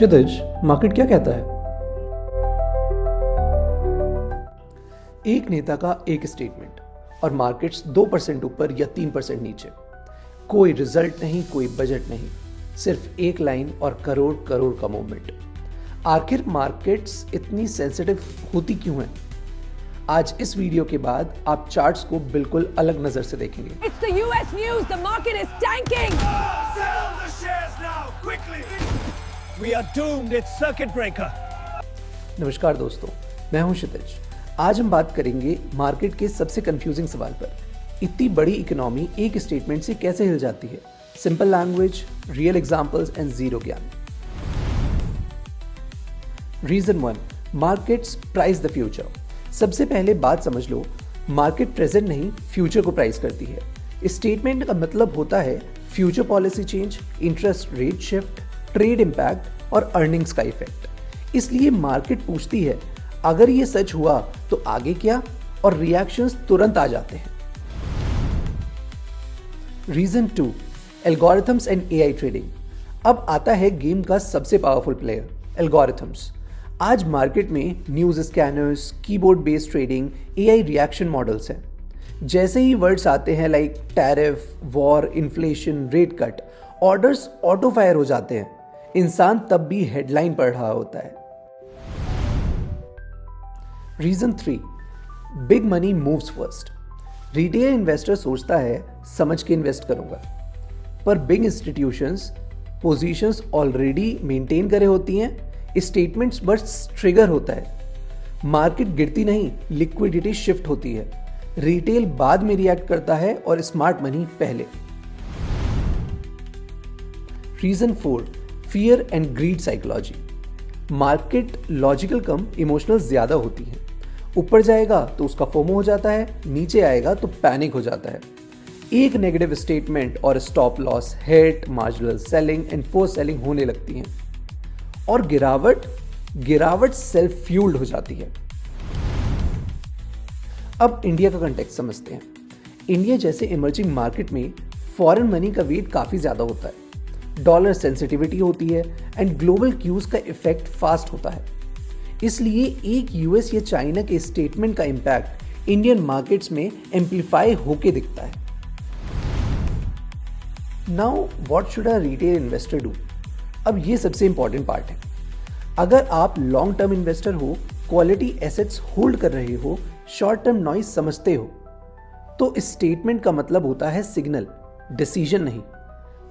क्षितिज, market क्या कहता है? एक नेता का एक स्टेटमेंट और मार्केट्स 2% ऊपर या 3% नीचे। कोई रिजल्ट नहीं, कोई बजट नहीं, सिर्फ एक लाइन और करोड़ करोड़ का मूवमेंट। आखिर मार्केट्स इतनी सेंसिटिव होती क्यों हैं? आज इस वीडियो के बाद आप चार्ट्स को बिल्कुल अलग नजर से देखेंगे। It's the US news. The market is tanking. Sell the shares now, quickly! We are doomed. It's circuit breaker. नमस्कार दोस्तों, मैं हूं क्षितिज। आज हम बात करेंगे मार्केट के सबसे कंफ्यूजिंग सवाल पर। इतनी बड़ी इकोनॉमी एक स्टेटमेंट से कैसे हिल जाती है? Simple language, real examples and zero ज्ञान। Reason 1, markets price the future. सबसे पहले बात समझ लो, मार्केट प्रेजेंट नहीं फ्यूचर को प्राइस करती है। इस स्टेटमेंट का मतलब होता है future policy change, interest rate shift, trade impact और अर्निंग्स का इफेक्ट। इसलिए मार्केट पूछती है अगर ये सच हुआ तो आगे क्या, और रिएक्शंस तुरंत आ जाते हैं। Reason 2, algorithms and AI trading. अब आता है गेम का सबसे पावरफुल प्लेयर, एल्गोरिथम्स। आज मार्केट में news scanners, keyboard based trading, AI reaction models हैं। जैसे ही वर्ड्स आते हैं like tariff, war, inflation, rate cut, orders auto fire हो जाते हैं। इंसान तब भी हेडलाइन पढ़ रहा होता है। Reason 3, big money moves first. Retail investor सोचता है समझ के इन्वेस्ट करूंगा, पर big institutions positions already maintain करे होती हैं। स्टेटमेंट्स बस ट्रिगर होता है। मार्केट गिरती नहीं, लिक्विडिटी शिफ्ट होती है। रिटेल बाद में रिएक्ट करता है और स्मार्ट मनी पहले। Reason 4, fear and greed psychology. Market logical कम इमोशनल ज्यादा होती है। ऊपर जाएगा तो उसका फोमो हो जाता है, नीचे आएगा तो पैनिक हो जाता है। एक नेगेटिव स्टेटमेंट और stop loss, hit, marginal selling and force selling होने लगती हैं, और गिरावट सेल्फ फ्यूल्ड हो जाती है। अब इंडिया का कंटेक्स्ट समझते हैं। इंडिया जैसे इमर्जिंग मार्केट में फॉरेन मनी का वेट काफी ज्यादा होता है, डॉलर सेंसिटिविटी होती है एंड ग्लोबल क्यूज का इफेक्ट फास्ट होता है। इसलिए एक यूएस या चाइना के स्टेटमेंट का इंपैक्ट इंडियन मार्केट्स में एम्पलीफाई होके दिखता है। Now what should a retail investor do? अब ये सबसे इंपॉर्टेंट पार्ट है। अगर आप लॉन्ग टर्म इन्वेस्टर हो, क्वालिटी एसेट्स होल्ड कर रहे हो, शॉर्ट टर्म नॉइज समझते हो, तो इस स्टेटमेंट का मतलब होता है सिग्नल, डिसीजन नहीं।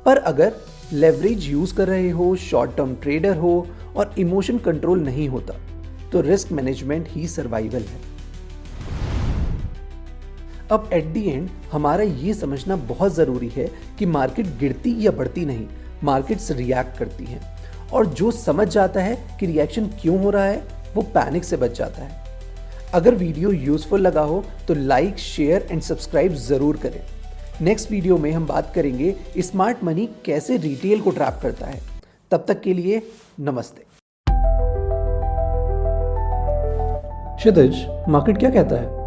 पर अगर लेवरेज यूज कर रहे हो, शॉर्ट टर्म ट्रेडर हो और इमोशन कंट्रोल नहीं होता, तो रिस्क मैनेजमेंट ही सर्वाइवल है। अब एट द एंड हमारा ये समझना बहुत जरूरी है कि मार्केट गिरती या बढ़ती नहीं, मार्केट्स रिएक्ट करती हैं। और जो समझ जाता है कि रिएक्शन क्यों हो रहा है, वो पैनिक से बच जाता है। अगर वीडियो यूजफुल लगा हो तो लाइक, शेयर एंड सब्सक्राइब जरूर करें। नेक्स्ट वीडियो में हम बात करेंगे स्मार्ट मनी कैसे रिटेल को ट्रैप करता है। तब तक के लिए नमस्ते। क्षितिज, मार्केट क्या कहता है?